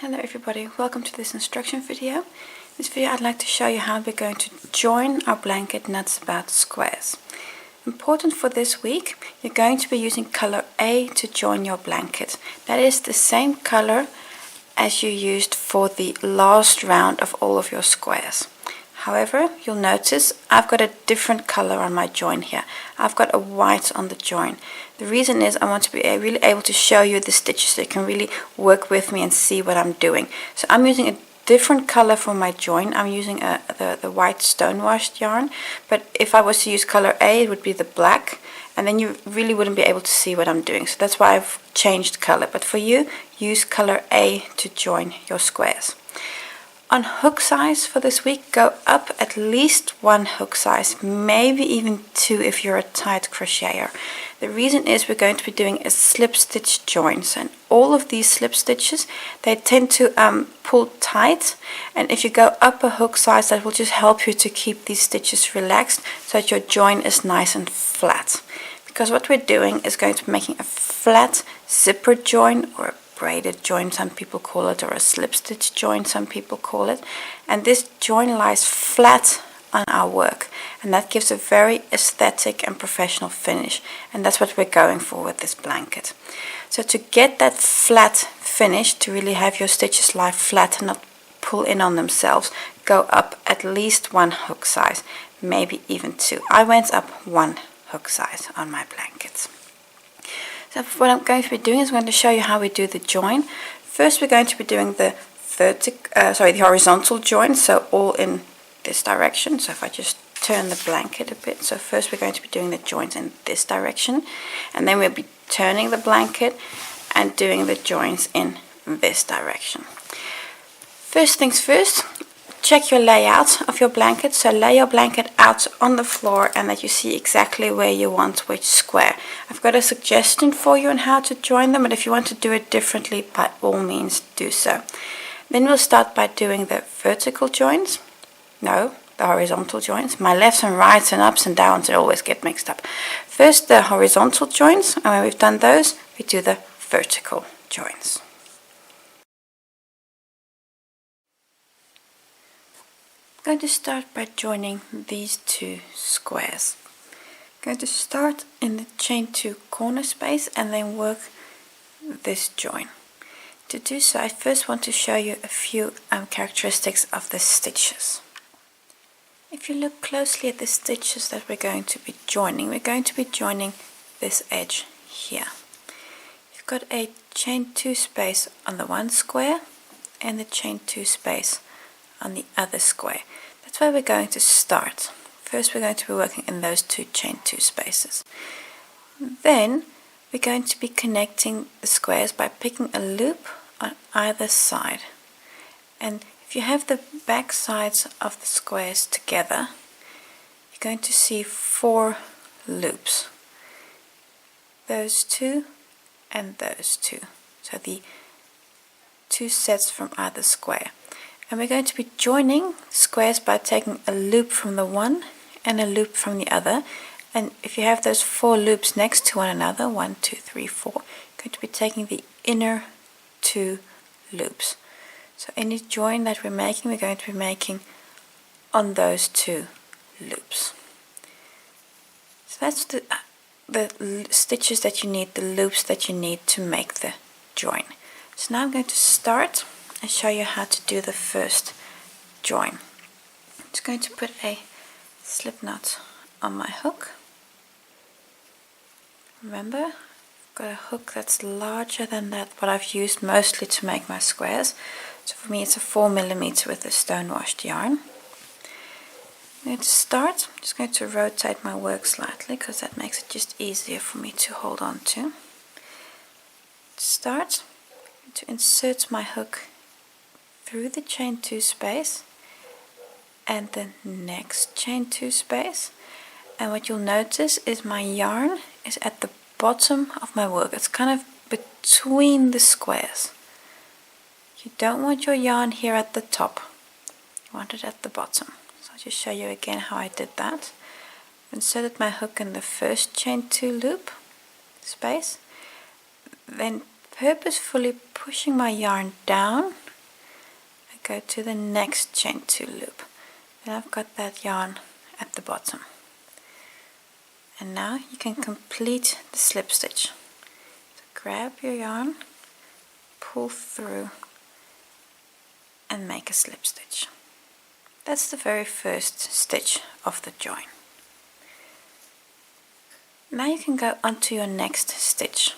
Hello everybody, welcome to this instruction video. In this video I'd like to show you how we're going to join our blanket nuts about squares. Important for this week, you're going to be using color A to join your blanket. That is the same color as you used for the last round of all of your squares. However, you'll notice I've got a different color on my join here. I've got a white on the join. The reason is I want to be really able to show you the stitches so you can really work with me and see what I'm doing. So I'm using a different color for my join. I'm using the white stone-washed yarn, but if I was to use color A, it would be the black, and then you really wouldn't be able to see what I'm doing. So that's why I've changed color. But for you, use color A to join your squares. On hook size for this week, go up at least one hook size, maybe even two if you're a tight crocheter. The reason is we're going to be doing a slip stitch joins, and all of these slip stitches, they tend to pull tight, and if you go up a hook size, that will just help you to keep these stitches relaxed so that your join is nice and flat. Because what we're doing is going to be making a flat zipper join, or a braided join some people call it, or a slip stitch join some people call it, and this join lies flat on our work, and that gives a very aesthetic and professional finish, and that's what we're going for with this blanket. So to get that flat finish, to really have your stitches lie flat and not pull in on themselves, go up at least one hook size, maybe even two. I went up one hook size on my blankets. So what I'm going to be doing is I'm going to show you how we do the join. First we're going to be doing the horizontal join, so all in this direction. So if I just turn the blanket a bit, so first we're going to be doing the joins in this direction, and then we'll be turning the blanket and doing the joins in this direction. First things first, check your layout of your blanket. So lay your blanket out on the floor and that you see exactly where you want which square. I've got a suggestion for you on how to join them, but if you want to do it differently, by all means do so. Then we'll start by doing the vertical joins. No, the horizontal joins. My lefts and rights and ups and downs, they always get mixed up. First the horizontal joins, and when we've done those, we do the vertical joins. I'm going to start by joining these two squares. I'm going to start in the chain 2 corner space and then work this join. To do so, I first want to show you a few characteristics of the stitches. If you look closely at the stitches that we're going to be joining this edge here. You've got a chain 2 space on the one square and the chain 2 space on the other square. That's where we're going to start. First we're going to be working in those two chain 2 spaces. Then we're going to be connecting the squares by picking a loop on either side. And if you have the back sides of the squares together, you're going to see 4 loops. Those two and those two. So the 2 sets from either square. And we're going to be joining squares by taking a loop from the one and a loop from the other. And if you have those 4 loops next to one another, 1, 2, 3, 4, you're going to be taking the inner 2 loops. So any join that we're going to be making on those 2 loops. So that's the stitches that you need, the loops that you need to make the join. So now I'm going to start and show you how to do the first join. I'm just going to put a slip knot on my hook. Remember, I've got a hook that's larger than what I've used mostly to make my squares. So for me it's a 4mm with the stone-washed yarn. I'm going to start. I'm just going to rotate my work slightly because that makes it just easier for me to hold on to. Start to insert my hook through the chain 2 space and the next chain 2 space, and what you'll notice is my yarn is at the bottom of my work. It's kind of between the squares. You don't want your yarn here at the top, you want it at the bottom. So I'll just show you again how I did that. Inserted my hook in the first chain 2 loop space, then purposefully pushing my yarn down go to the next chain 2 loop. Then I've got that yarn at the bottom. And now you can complete the slip stitch. So grab your yarn, pull through and make a slip stitch. That's the very first stitch of the join. Now you can go on to your next stitch.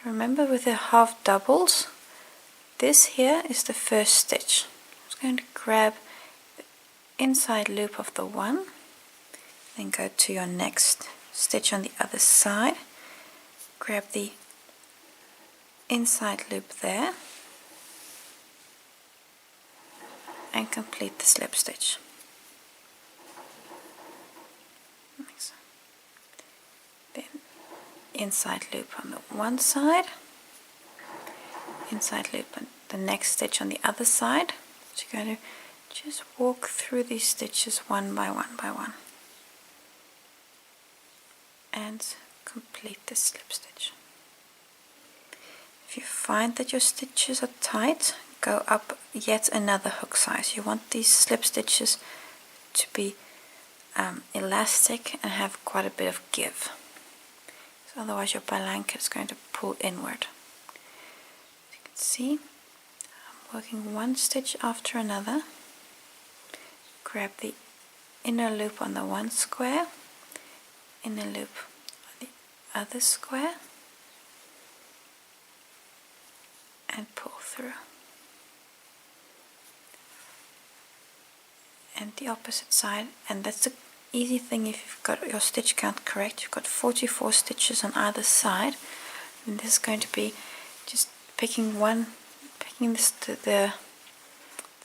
Remember, with the half doubles, this here is the first stitch. I'm just going to grab the inside loop of the one, then go to your next stitch on the other side, grab the inside loop there and complete the slip stitch. Then inside loop on the one side, inside loop on the next stitch on the other side. So you're going to just walk through these stitches one by one by one and complete the slip stitch. If you find that your stitches are tight, go up yet another hook size. You want these slip stitches to be elastic and have quite a bit of give. So otherwise your blanket is going to pull inward. As you can see, I'm working one stitch after another. Grab the inner loop on the one square, inner loop on the other square, and pull through. And the opposite side, and that's the easy thing if you've got your stitch count correct. You've got 44 stitches on either side, and this is going to be just picking the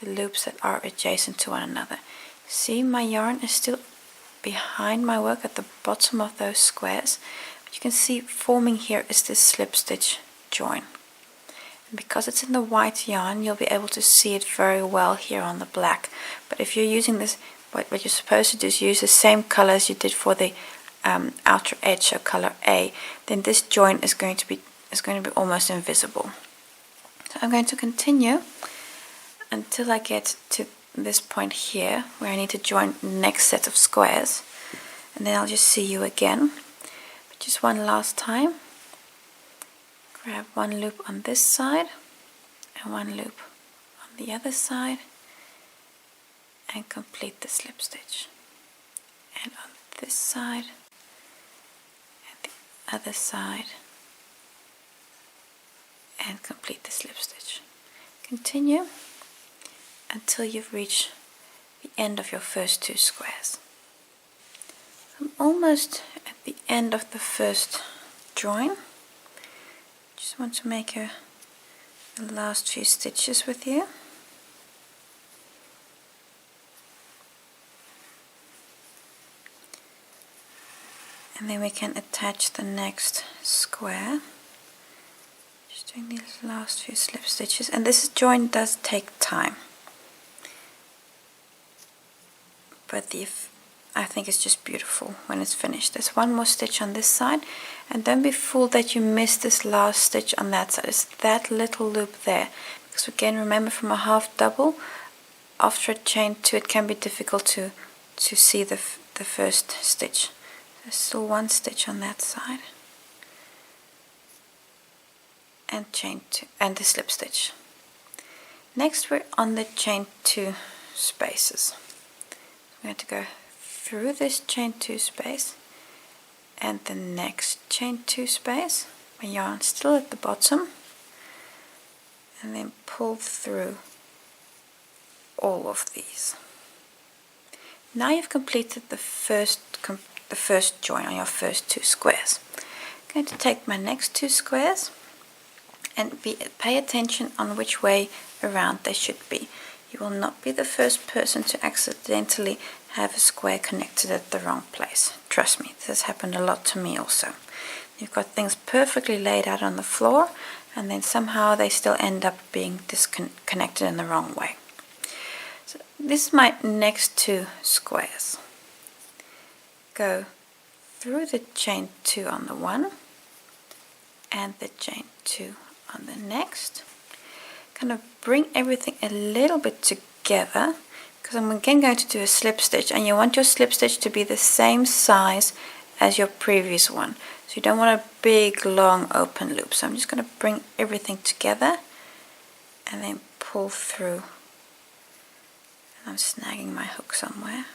loops that are adjacent to one another. See, my yarn is still behind my work at the bottom of those squares, but you can see forming here is this slip stitch join. And because it's in the white yarn, you'll be able to see it very well here on the black. But if you're using this, what you're supposed to do is use the same color as you did for the outer edge, so color A, then this join is going to be almost invisible. So I'm going to continue until I get to this point here where I need to join the next set of squares, and then I'll just see you again. But just one last time, grab one loop on this side and one loop on the other side and complete the slip stitch, and on this side and the other side and complete the slip stitch. Continue until you've reached the end of your first two squares. I'm almost at the end of the first join. Just want to make the last few stitches with you. And then we can attach the next square. Just doing these last few slip stitches, and this join does take time, but I think it's just beautiful when it's finished. There's one more stitch on this side, and don't be fooled that you missed this last stitch on that side. It's that little loop there, because again, remember, from a half double after a chain 2 it can be difficult to see the first stitch. There's still one stitch on that side, and chain 2 and the slip stitch. Next we're on the chain 2 spaces. I'm going to go through this chain 2 space and the next chain 2 space, my yarn still at the bottom, and then pull through all of these. Now you've completed the first join on your first two squares. I'm going to take my next two squares and pay attention on which way around they should be. You will not be the first person to accidentally have a square connected at the wrong place. Trust me, this has happened a lot to me also. You've got things perfectly laid out on the floor, and then somehow they still end up being disconnected in the wrong way. So this is my next two squares. Go through the chain 2 on the one and the chain 2 on the next. kind of bring everything a little bit together, because I'm again going to do a slip stitch, and you want your slip stitch to be the same size as your previous one. So you don't want a big long open loop. So I'm just going to bring everything together and then pull through. I'm snagging my hook somewhere.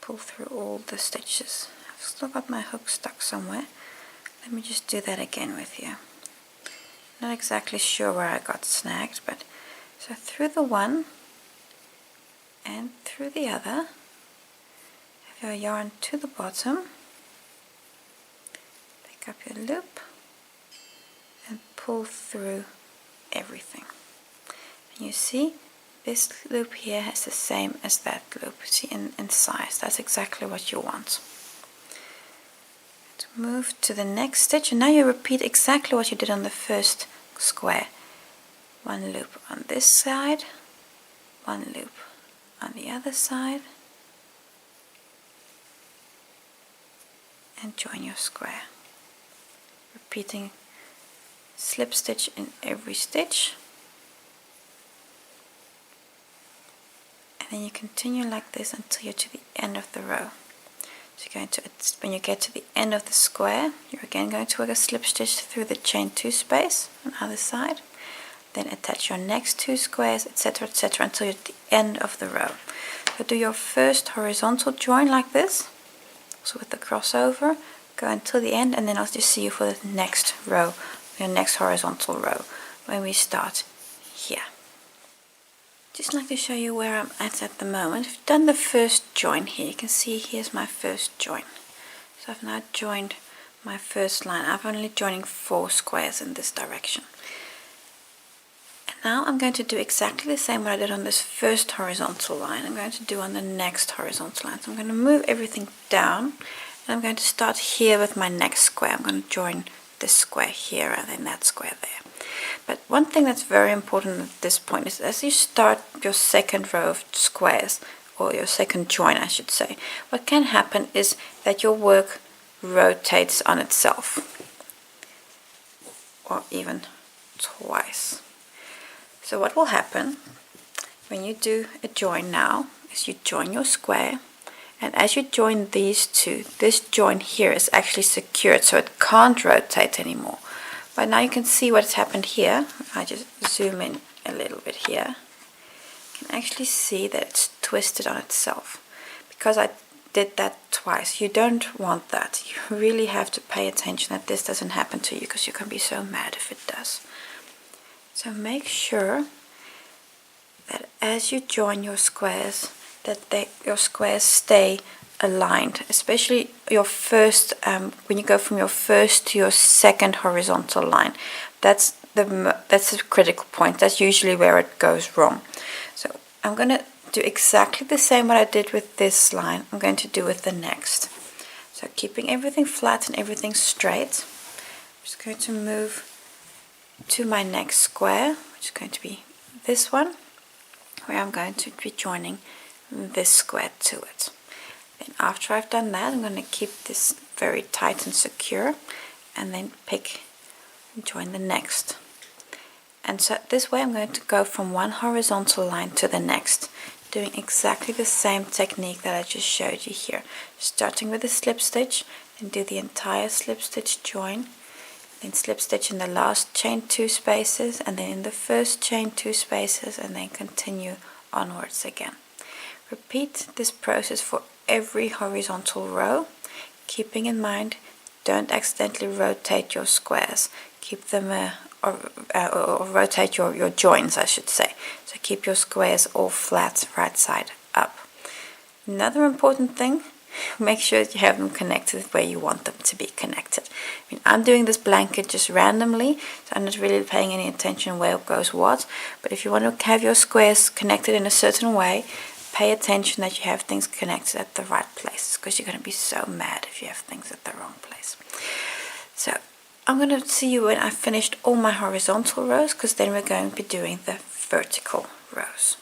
Pull through all the stitches. I've still got my hook stuck somewhere. Let me just do that again with you. Not exactly sure where I got snagged, but so through the one and through the other. Have your yarn to the bottom. Pick up your loop and pull through everything. And you see, this loop here has the same as that loop. See, in size. That's exactly what you want. To move to the next stitch, and now you repeat exactly what you did on the first square. One loop on this side, one loop on the other side, and join your square. Repeating slip stitch in every stitch. And then you continue like this until you're to the end of the row. So you're going to, when you get to the end of the square, you're again going to work a slip stitch through the chain 2 space on the other side. Then attach your next 2 squares, etc., etc., until you're at the end of the row. So do your first horizontal join like this. So with the crossover, go until the end, and then I'll just see you for the next row, your next horizontal row, when we start here. Just like to show you where I'm at the moment. I've done the first join here. You can see here's my first join. So I've now joined my first line. I'm only joining 4 squares in this direction. And now I'm going to do exactly the same what I did on this first horizontal line. I'm going to do on the next horizontal line. So I'm going to move everything down, and I'm going to start here with my next square. I'm going to join this square here and then that square there. But one thing that's very important at this point is as you start your second row of squares, or your second join I should say, what can happen is that your work rotates on itself, or even twice. So what will happen when you do a join now is you join your square, and as you join these two, this join here is actually secured, so it can't rotate anymore. But now you can see what's happened here. I just zoom in a little bit here. You can actually see that it's twisted on itself because I did that twice. You don't want that. You really have to pay attention that this doesn't happen to you, because you can be so mad if it does. So make sure that as you join your squares, that your squares stay aligned, especially your first, when you go from your first to your second horizontal line. That's the critical point. That's usually where it goes wrong. So I'm going to do exactly the same what I did with this line. I'm going to do with the next. So keeping everything flat and everything straight, I'm just going to move to my next square, which is going to be this one, where I'm going to be joining this square to it. Then after I've done that, I'm going to keep this very tight and secure, and then pick and join the next. And so this way I'm going to go from one horizontal line to the next, doing exactly the same technique that I just showed you here. Starting with a slip stitch, and do the entire slip stitch join, then slip stitch in the last chain 2 spaces, and then in the first chain 2 spaces, and then continue onwards again. Repeat this process for every horizontal row, keeping in mind don't accidentally rotate your squares. Keep them or rotate your joins, I should say. So keep your squares all flat, right side up. Another important thing, make sure that you have them connected where you want them to be connected. I mean, I'm doing this blanket just randomly, so I'm not really paying any attention where it goes what. But if you want to have your squares connected in a certain way, pay attention that you have things connected at the right places, because you're going to be so mad if you have things at the wrong place. So I'm going to see you when I've finished all my horizontal rows, because then we're going to be doing the vertical rows.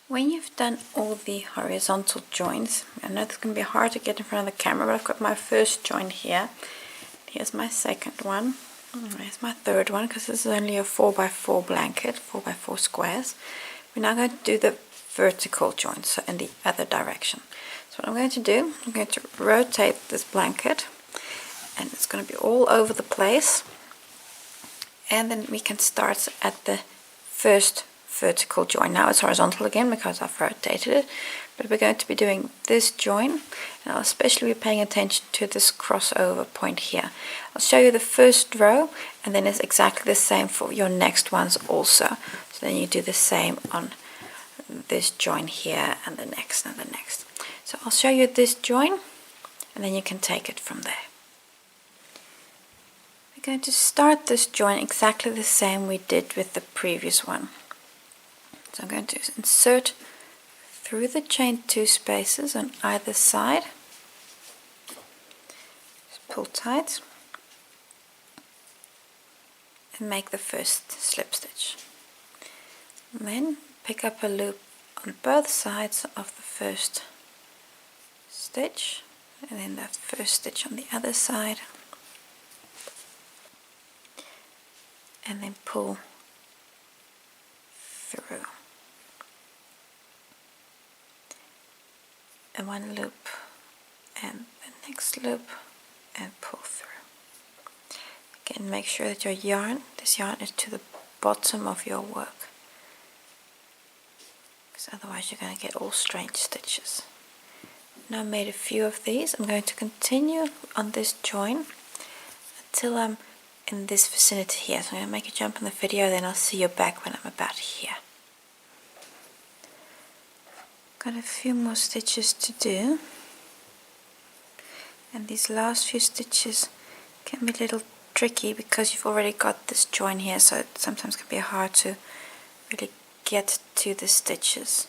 When you've done all the horizontal joins, I know it's going to be hard to get in front of the camera, but I've got my first join here. here's my second one. Here's my third one, because this is only a 4x4 blanket, 4x4 squares. We're now going to do the vertical joint, so in the other direction. So what I'm going to do, I'm going to rotate this blanket, and it's going to be all over the place. And then we can start at the first vertical join. Now it's horizontal again because I've rotated it, but we're going to be doing this join, and I'll especially be paying attention to this crossover point here. I'll show you the first row, and then it's exactly the same for your next ones also. So then you do the same on this join here, and the next and the next. So I'll show you this join, and then you can take it from there. We're going to start this join exactly the same we did with the previous one. So I'm going to insert through the chain 2 spaces on either side. Just pull tight and make the first slip stitch. And then pick up a loop on both sides of the first stitch, and then that first stitch on the other side, and then pull through. And one loop and the next loop, and pull through. Again, make sure that your yarn, this yarn is to the bottom of your work, because otherwise you're going to get all strange stitches. Now I made a few of these. I'm going to continue on this join until I'm in this vicinity here. So I'm going to make a jump in the video, then I'll see you back when I'm about here. Got a few more stitches to do, and these last few stitches can be a little tricky because you've already got this join here, so it sometimes can be hard to really get to the stitches.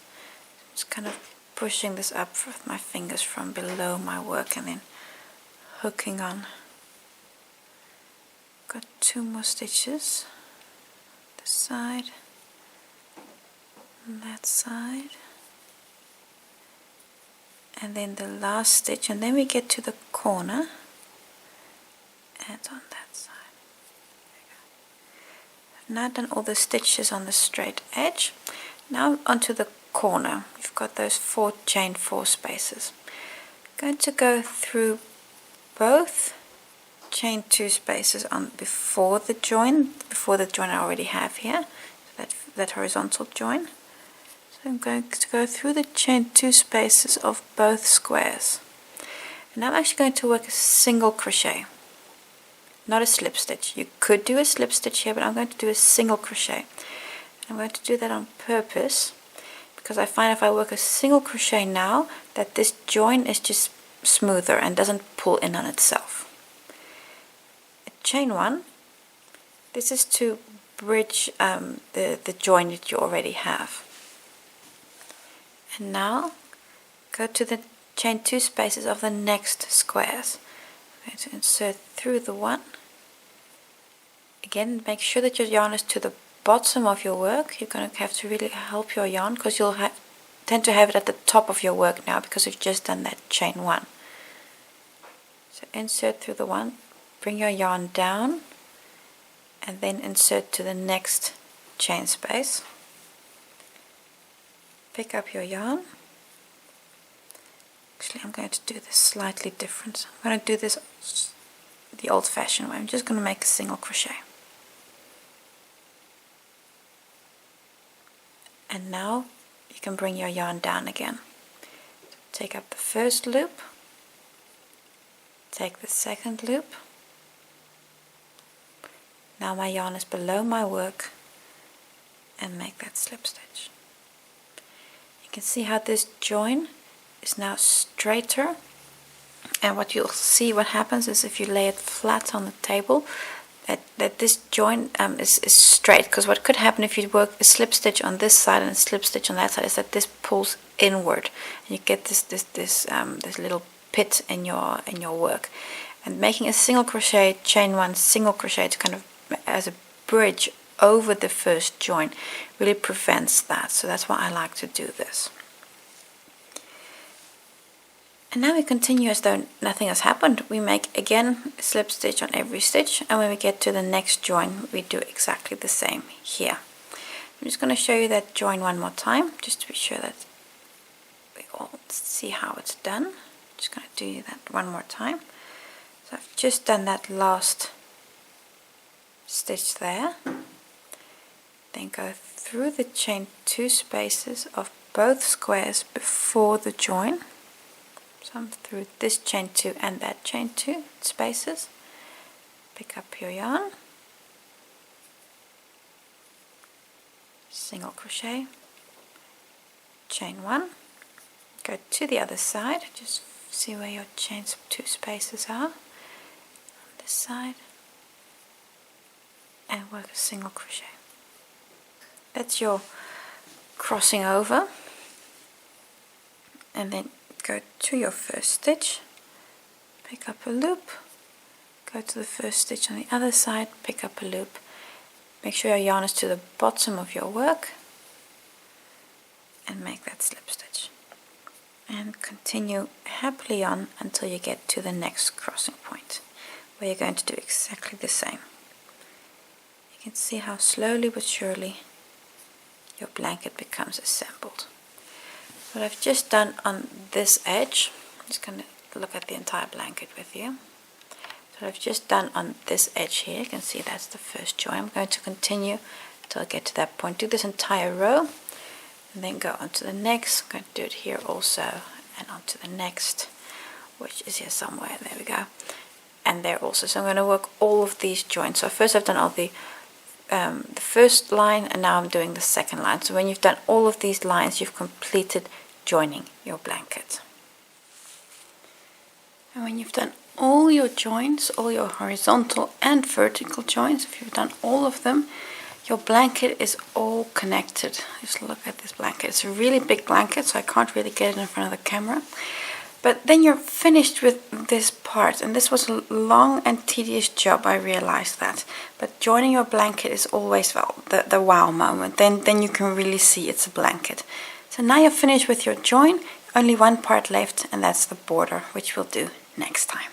I'm just kind of pushing this up with my fingers from below my work and then hooking on. Got 2 more stitches, this side and that side, and then the last stitch, and then we get to the corner, and on that side. I've now done all the stitches on the straight edge. Now onto the corner. You've got those 4 chain 4 spaces. I'm going to go through both chain 2 spaces on before the join I already have here, so that horizontal join. So I'm going to go through the chain 2 spaces of both squares. And now I'm actually going to work a single crochet, not a slip stitch. You could do a slip stitch here, but I'm going to do a single crochet. I'm going to do that on purpose because I find if I work a single crochet now that this join is just smoother and doesn't pull in on itself. Chain 1, this is to bridge the join that you already have. And now go to the chain 2 spaces of the next squares. I'm going to insert through the one. Again, make sure that your yarn is to the bottom of your work. You're going to have to really help your yarn because you'll tend to have it at the top of your work now because you've just done that chain 1. So insert through the one, bring your yarn down, and then insert to the next chain space. Pick up your yarn. Actually, I'm going to do this slightly different. I'm going to do this the old-fashioned way. I'm just going to make a single crochet. And now you can bring your yarn down again. Take up the first loop, take the second loop. Now my yarn is below my work, and make that slip stitch. You can see how this join is now straighter, and what you'll see what happens is if you lay it flat on the table that this join is straight, because what could happen if you work a slip stitch on this side and a slip stitch on that side is that this pulls inward and you get this little pit in your work. And making a single crochet, chain 1, single crochet to kind of as a bridge over the first join really prevents that. So that's why I like to do this. And now we continue as though nothing has happened. We make again a slip stitch on every stitch, and when we get to the next join we do exactly the same here. I'm just going to show you that join one more time just to be sure that we all see how it's done. I'm just going to do that one more time. So I've just done that last stitch there, then go through the chain 2 spaces of both squares before the join. So I'm through this chain 2 and that chain 2 spaces, pick up your yarn, single crochet, chain 1, go to the other side, just see where your chain 2 spaces are on this side, and work a single crochet. That's your crossing over, and then go to your first stitch, pick up a loop, go to the first stitch on the other side, pick up a loop, make sure your yarn is to the bottom of your work, and make that slip stitch, and continue happily on until you get to the next crossing point where you're going to do exactly the same. You can see how slowly but surely your blanket becomes assembled. What I've just done on this edge, I'm just going to look at the entire blanket with you. So I've just done on this edge here, you can see that's the first join. I'm going to continue until I get to that point. Do this entire row and then go on to the next. I'm going to do it here also, and on to the next, which is here somewhere. There we go. And there also. So I'm going to work all of these joints. So first I've done all the first line, and now I'm doing the second line. So when you've done all of these lines, you've completed joining your blanket. And when you've done all your joints, all your horizontal and vertical joints, if you've done all of them, your blanket is all connected. Just look at this blanket. It's a really big blanket, so I can't really get it in front of the camera. But then you're finished with this part, and this was a long and tedious job, I realized that. But joining your blanket is always, well, the wow moment. Then you can really see it's a blanket. So now you're finished with your join, only one part left, and that's the border, which we'll do next time.